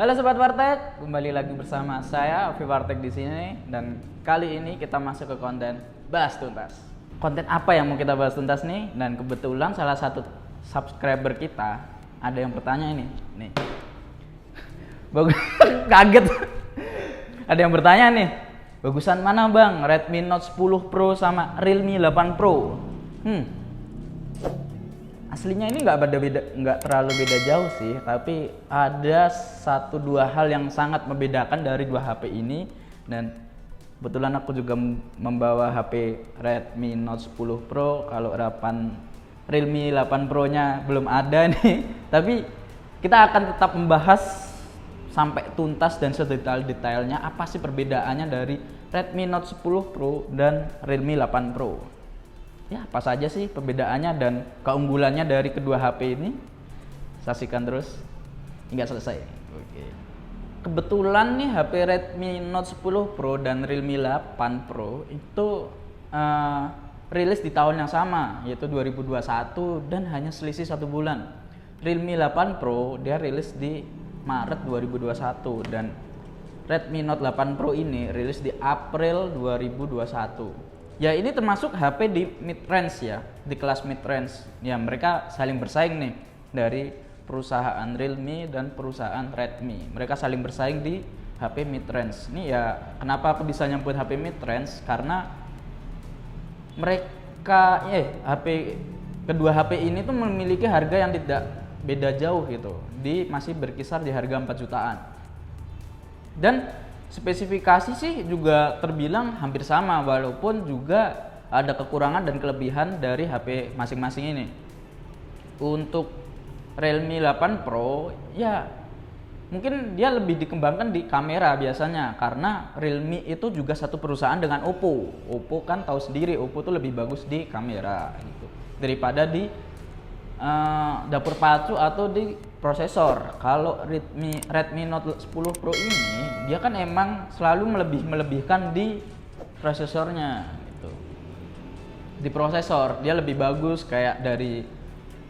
Halo Sobat Warteg, kembali lagi bersama saya Ovi Warteg di sini dan kali ini kita masuk ke konten bahas tuntas. Konten apa yang mau kita bahas tuntas nih? Dan kebetulan salah satu subscriber kita ada yang bertanya ini, nih. Bagus, kaget. Ada yang bertanya nih, bagusan mana bang? Redmi Note 10 Pro sama Realme 8 Pro? Aslinya ini nggak terlalu beda jauh sih, tapi ada satu dua hal yang sangat membedakan dari dua HP ini. Dan kebetulan aku juga membawa HP Redmi Note 10 Pro. Kalau Realme 8 Pro-nya belum ada nih, tapi kita akan tetap membahas sampai tuntas dan sedetail-detailnya apa sih perbedaannya dari Redmi Note 10 Pro dan Realme 8 Pro. Ya, apa saja sih perbedaannya dan keunggulannya dari kedua HP ini? Saksikan terus hingga selesai. Oke. Kebetulan nih HP Redmi Note 10 Pro dan Realme 8 Pro itu rilis di tahun yang sama, yaitu 2021 dan hanya selisih 1 bulan. Realme 8 Pro dia rilis di Maret 2021 dan Redmi Note 8 Pro ini rilis di April 2021. Ya ini termasuk HP di mid range ya, di kelas mid range. Ya mereka saling bersaing nih dari perusahaan Realme dan perusahaan Redmi. Mereka saling bersaing di HP mid range. Ini ya kenapa aku bisa nyebut HP mid range? Karena mereka kedua HP ini tuh memiliki harga yang tidak beda jauh gitu. Masih berkisar di harga 4 jutaan. Dan spesifikasi sih juga terbilang hampir sama, walaupun juga ada kekurangan dan kelebihan dari HP masing-masing ini. Untuk Realme 8 Pro ya mungkin dia lebih dikembangkan di kamera biasanya, karena Realme itu juga satu perusahaan dengan Oppo. Oppo kan tahu sendiri, Oppo tuh lebih bagus di kamera gitu daripada di dapur pacu atau di prosesor. Kalau Redmi Note 10 Pro ini dia kan emang selalu melebihkan di prosesornya gitu. Di prosesor dia lebih bagus, kayak dari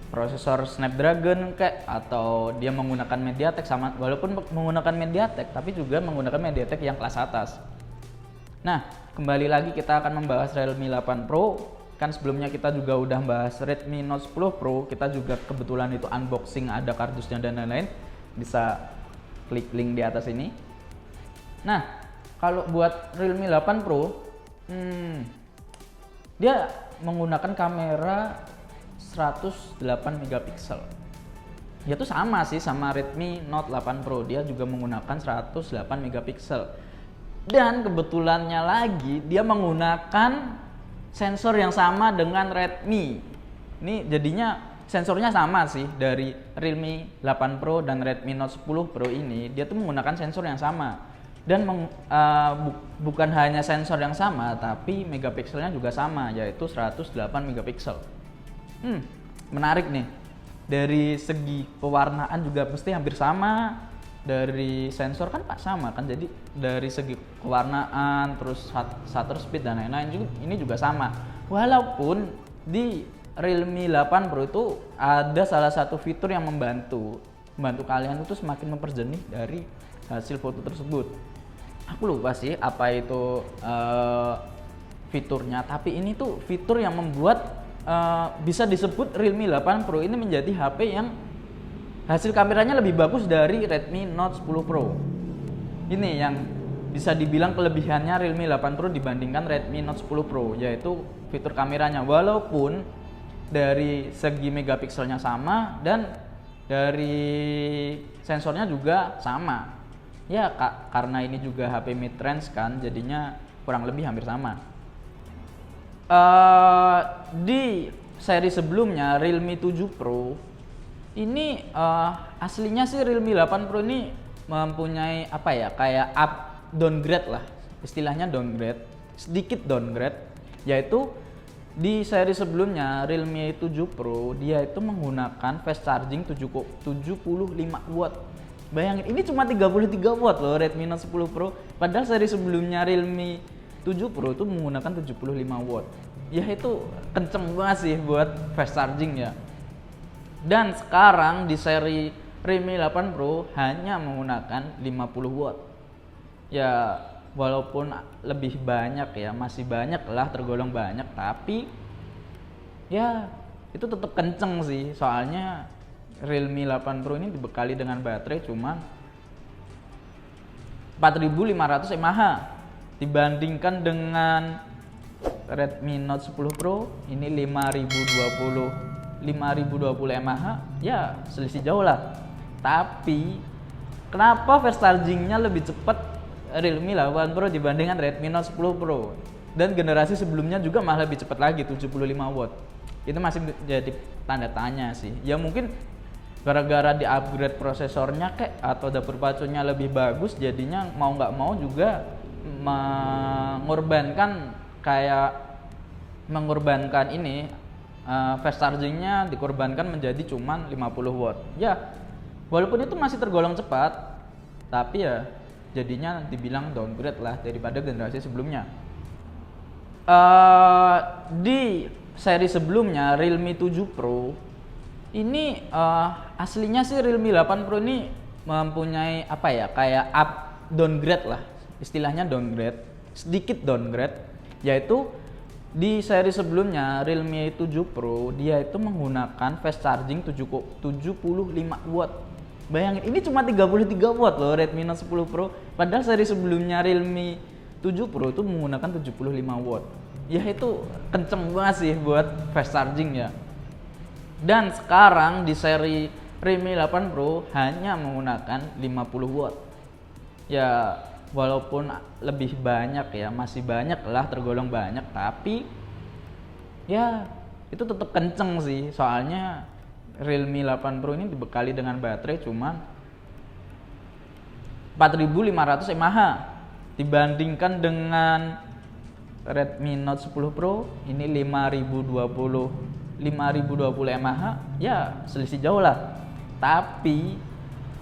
prosesor Snapdragon atau dia menggunakan MediaTek, sama walaupun menggunakan MediaTek tapi juga menggunakan MediaTek yang kelas atas. Nah, kembali lagi kita akan membahas Realme 8 Pro. Kan sebelumnya kita juga udah bahas Redmi Note 10 Pro, kita juga kebetulan itu unboxing, ada kardusnya dan lain-lain. Bisa klik link di atas ini. Nah, kalau buat Realme 8 Pro, dia menggunakan kamera 108 megapiksel. Ya itu sama sih sama Redmi Note 8 Pro, dia juga menggunakan 108 megapiksel. Dan kebetulannya lagi dia menggunakan sensor yang sama dengan Redmi. Ini jadinya sensornya sama sih dari Realme 8 Pro dan Redmi Note 10 Pro ini. Dia tuh menggunakan sensor yang sama. Dan bukan hanya sensor yang sama, tapi megapikselnya juga sama, yaitu 108 megapiksel. Menarik nih. Dari segi pewarnaan juga pasti hampir sama. Dari sensor kan sama kan, jadi dari segi kewarnaan, terus shutter speed dan lain-lain ini juga sama. Walaupun di Realme 8 Pro itu ada salah satu fitur yang membantu kalian itu semakin memperjernih dari hasil foto tersebut. Aku lupa sih apa itu fiturnya, tapi ini tuh fitur yang membuat bisa disebut Realme 8 Pro ini menjadi HP yang hasil kameranya lebih bagus dari Redmi Note 10 Pro. Ini yang bisa dibilang kelebihannya Realme 8 Pro dibandingkan Redmi Note 10 Pro, yaitu fitur kameranya. Walaupun dari segi megapikselnya sama dan dari sensornya juga sama. Ya karena ini juga HP mid range kan, jadinya kurang lebih hampir sama. Di seri sebelumnya Realme 7 Pro ini aslinya sih Realme 8 Pro ini mempunyai kayak downgrade lah, istilahnya downgrade, sedikit downgrade, yaitu di seri sebelumnya Realme 7 Pro dia itu menggunakan fast charging 75 watt. Bayangin, ini cuma 33 watt loh Redmi Note 10 Pro, padahal seri sebelumnya Realme 7 Pro itu menggunakan 75 watt. Ya itu kenceng banget sih buat fast charging ya. Dan sekarang di seri Realme 8 Pro hanya menggunakan 50 watt. Ya walaupun lebih banyak ya, masih banyak lah, tergolong banyak, tapi ya itu tetap kenceng sih. Soalnya Realme 8 Pro ini dibekali dengan baterai cuma 4500 mAh dibandingkan dengan Redmi Note 10 Pro ini 5020 mAh, ya selisih jauh lah. Tapi kenapa fast chargingnya lebih cepat Realme 8 Pro dibandingkan Redmi Note 10 Pro, dan generasi sebelumnya juga malah lebih cepat lagi 75 watt? Itu masih jadi tanda tanya sih. Ya mungkin gara-gara di upgrade prosesornya kek, atau dapur pacunya lebih bagus, jadinya mau nggak mau juga mengorbankan ini, fast chargingnya dikorbankan menjadi cuman 50 watt. Ya walaupun itu masih tergolong cepat, tapi ya jadinya dibilang downgrade lah daripada generasi sebelumnya. Di seri sebelumnya Realme 7 Pro ini aslinya sih Realme 8 Pro ini mempunyai apa ya, kayak downgrade lah, istilahnya downgrade, sedikit downgrade, yaitu di seri sebelumnya Realme 7 Pro dia itu menggunakan fast charging 75 watt. Bayangin, ini cuma 33 watt loh Redmi Note 10 Pro, padahal seri sebelumnya Realme 7 Pro itu menggunakan 75 watt. Ya itu kenceng banget sih buat fast charging ya. Dan sekarang di seri Realme 8 Pro hanya menggunakan 50 watt. Ya walaupun lebih banyak ya, masih banyak lah, tergolong banyak, tapi ya itu tetap kenceng sih. Soalnya Realme 8 Pro ini dibekali dengan baterai cuma 4500 mAh dibandingkan dengan Redmi Note 10 Pro ini 5020 mAh, ya selisih jauh lah. Tapi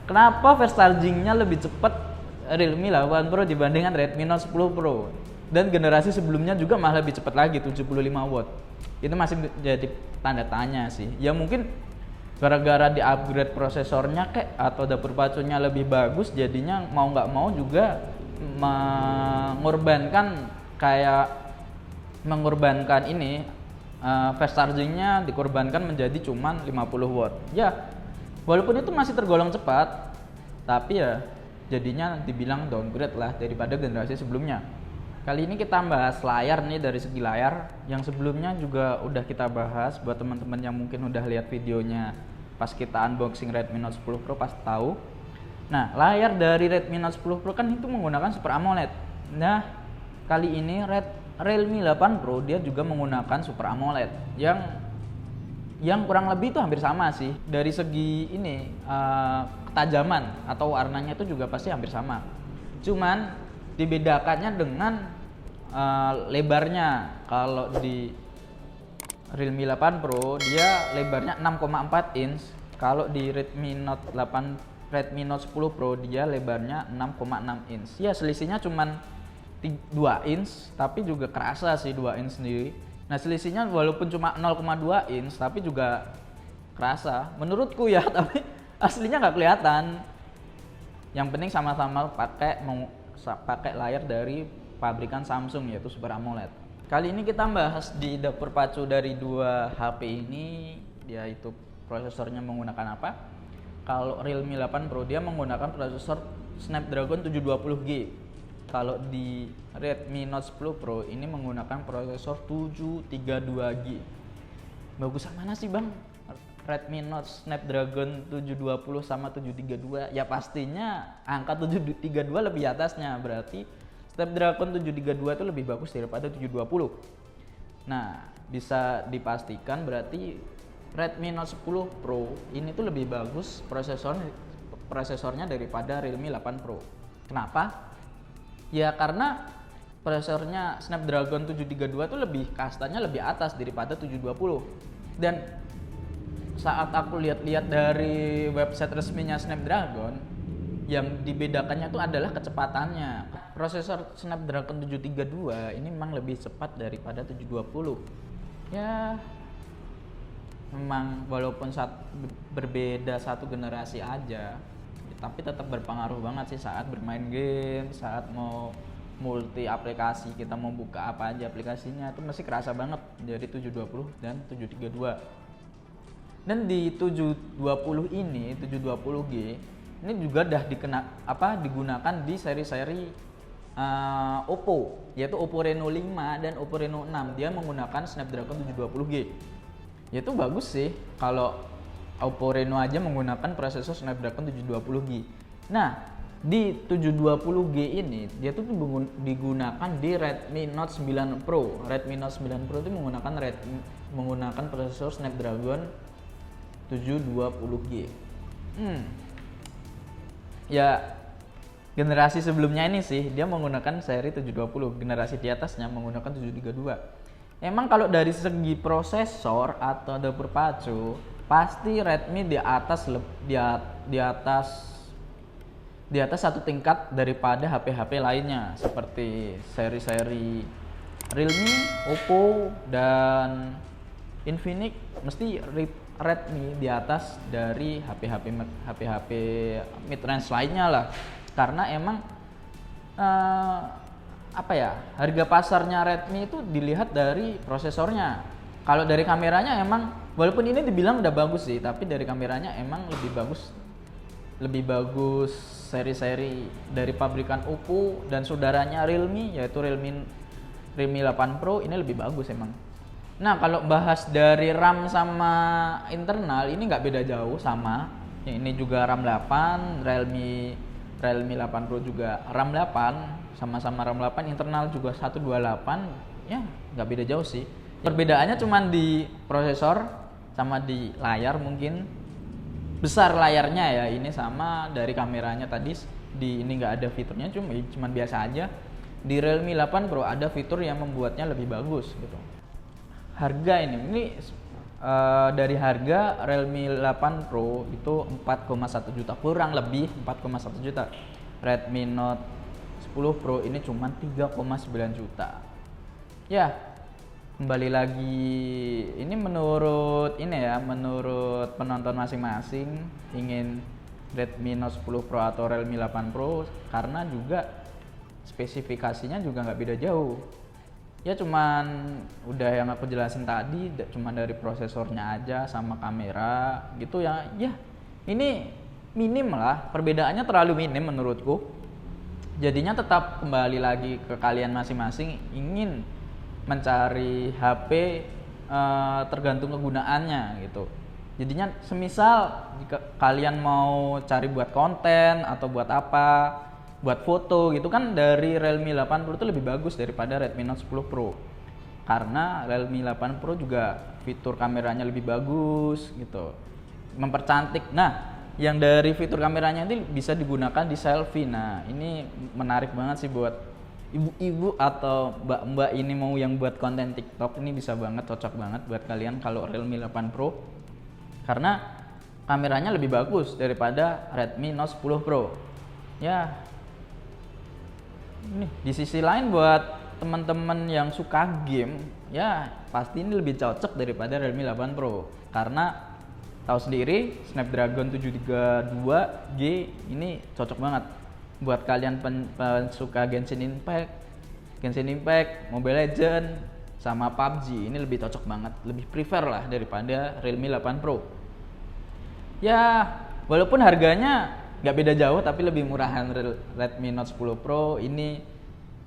kenapa fast chargingnya lebih cepat Realme 8 Pro dibandingkan Redmi Note 10 Pro, dan generasi sebelumnya juga malah lebih cepat lagi 75 watt? Itu masih jadi tanda tanya sih. Ya mungkin gara-gara di upgrade prosesornya kek, atau dapur pacunya lebih bagus, jadinya mau nggak mau juga mengorbankan ini, fast chargingnya dikorbankan menjadi cuman 50 watt. Ya walaupun itu masih tergolong cepat, tapi ya jadinya dibilang downgrade lah daripada generasi sebelumnya. Kali ini kita bahas layar nih, dari segi layar. Yang sebelumnya juga udah kita bahas, buat teman-teman yang mungkin udah lihat videonya pas kita unboxing Redmi Note 10 Pro pasti tahu. Nah, layar dari Redmi Note 10 Pro kan itu menggunakan Super AMOLED. Nah, kali ini Realme 8 Pro dia juga menggunakan Super AMOLED yang kurang lebih itu hampir sama sih. Dari segi ini ketajaman atau warnanya itu juga pasti hampir sama. Cuman dibedakannya dengan lebarnya. Kalau di Realme 8 Pro dia lebarnya 6,4 inch. Kalau di Redmi Note 10 Pro dia lebarnya 6,6 inch. Ya selisihnya cuman 2 inch, tapi juga kerasa sih 2 inch sendiri. Nah selisihnya walaupun cuma 0,2 inch tapi juga kerasa menurutku ya, tapi aslinya nggak kelihatan. Yang penting sama-sama pakai layar dari pabrikan Samsung, yaitu Super AMOLED. Kali ini kita bahas di dapur pacu dari dua HP ini, yaitu prosesornya menggunakan apa. Kalau Realme 8 Pro dia menggunakan prosesor Snapdragon 720G. Kalau di Redmi Note 10 Pro ini menggunakan prosesor 732G. Bagusan mana sih bang? Redmi Note Snapdragon 720 sama 732? Ya pastinya angka 732 lebih atasnya, berarti Snapdragon 732 itu lebih bagus daripada 720. Nah, bisa dipastikan berarti Redmi Note 10 Pro ini tuh lebih bagus prosesornya daripada Realme 8 Pro. Kenapa? Ya karena prosesornya Snapdragon 732 itu lebih kastanya lebih atas daripada 720. Dan saat aku lihat-lihat dari website resminya Snapdragon, yang dibedakannya itu adalah kecepatannya. Prosesor Snapdragon 732 ini memang lebih cepat daripada 720. Ya memang walaupun berbeda satu generasi aja, tapi tetap berpengaruh banget sih saat bermain game, saat mau multi aplikasi, kita mau buka apa aja aplikasinya itu masih kerasa banget dari 720 dan 732. Dan di 720 ini, 720G ini juga udah digunakan di seri-seri Oppo, yaitu Oppo Reno 5 dan Oppo Reno 6. Dia menggunakan Snapdragon 720G. Yaitu bagus sih kalau Oppo Reno aja menggunakan prosesor Snapdragon 720G. Nah, di 720G ini dia tuh digunakan di Redmi Note 9 Pro. Redmi Note 9 Pro itu menggunakan prosesor Snapdragon 720G. Ya, generasi sebelumnya ini sih dia menggunakan seri 720, generasi di atasnya menggunakan 732. Emang kalau dari segi prosesor atau dapur pacu, pasti Redmi di atas satu tingkat daripada HP-HP lainnya seperti seri-seri Realme, Oppo, dan Infinix. Mesti Redmi di atas dari HP-HP mid-range lainnya lah, karena emang harga pasarnya Redmi itu dilihat dari prosesornya. Kalau dari kameranya emang walaupun ini dibilang udah bagus sih, tapi dari kameranya emang lebih bagus seri-seri dari pabrikan Oppo dan saudaranya Realme, yaitu Realme 8 Pro ini lebih bagus emang. Nah, kalau bahas dari RAM sama internal ini nggak beda jauh, sama. Ini juga RAM 8, Realme 8 Pro juga RAM 8, sama-sama RAM 8, internal juga 128, ya nggak beda jauh sih. Perbedaannya cuma di prosesor sama di layar mungkin. Besar layarnya ya ini, sama dari kameranya tadi di ini nggak ada fiturnya, cuma biasa aja. Di Realme 8 Pro ada fitur yang membuatnya lebih bagus gitu. Harga ini dari harga Realme 8 Pro itu 4,1 juta, kurang lebih 4,1 juta. Redmi Note 10 Pro ini cuma 3,9 juta. Ya, kembali lagi ini menurut penonton masing-masing ingin Redmi Note 10 Pro atau Realme 8 Pro, karena juga spesifikasinya juga nggak beda jauh. Ya cuman udah yang aku jelasin tadi, cuman dari prosesornya aja sama kamera gitu ya. Ya ini minim lah, perbedaannya terlalu minim menurutku. Jadinya tetap kembali lagi ke kalian masing-masing ingin mencari HP tergantung kegunaannya gitu. Jadinya semisal jika kalian mau cari buat konten atau buat apa, buat foto gitu kan, dari Realme 8 Pro itu lebih bagus daripada Redmi Note 10 Pro. Karena Realme 8 Pro juga fitur kameranya lebih bagus gitu, mempercantik. Nah, yang dari fitur kameranya ini bisa digunakan di selfie. Nah, ini menarik banget sih buat ibu-ibu atau mbak-mbak ini mau yang buat konten TikTok, ini bisa banget, cocok banget buat kalian kalau Realme 8 Pro. Karena kameranya lebih bagus daripada Redmi Note 10 Pro. Ya, nih di sisi lain buat teman-teman yang suka game, ya pasti ini lebih cocok daripada Realme 8 Pro, karena tahu sendiri Snapdragon 732G ini cocok banget buat kalian pensuka Genshin Impact, Mobile Legends, sama PUBG. Ini lebih cocok banget, lebih prefer lah daripada Realme 8 Pro. Ya walaupun harganya nggak beda jauh, tapi lebih murahan Redmi Note 10 Pro ini.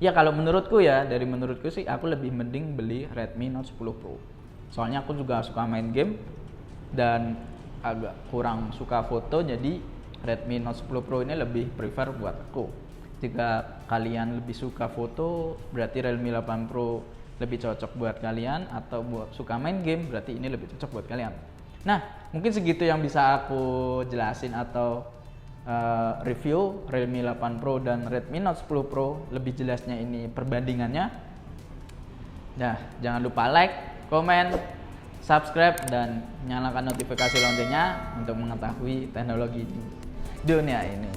Ya kalau menurutku sih aku lebih mending beli Redmi Note 10 Pro. Soalnya aku juga suka main game dan agak kurang suka foto, jadi Redmi Note 10 Pro ini lebih prefer buat aku. Jika kalian lebih suka foto, berarti Realme 8 Pro lebih cocok buat kalian, atau buat suka main game, berarti ini lebih cocok buat kalian. Nah, mungkin segitu yang bisa aku jelasin atau review Realme 8 Pro dan Redmi Note 10 Pro. Lebih jelasnya ini perbandingannya. Nah, jangan lupa like, komen, subscribe, dan nyalakan notifikasi loncengnya untuk mengetahui teknologi dunia ini.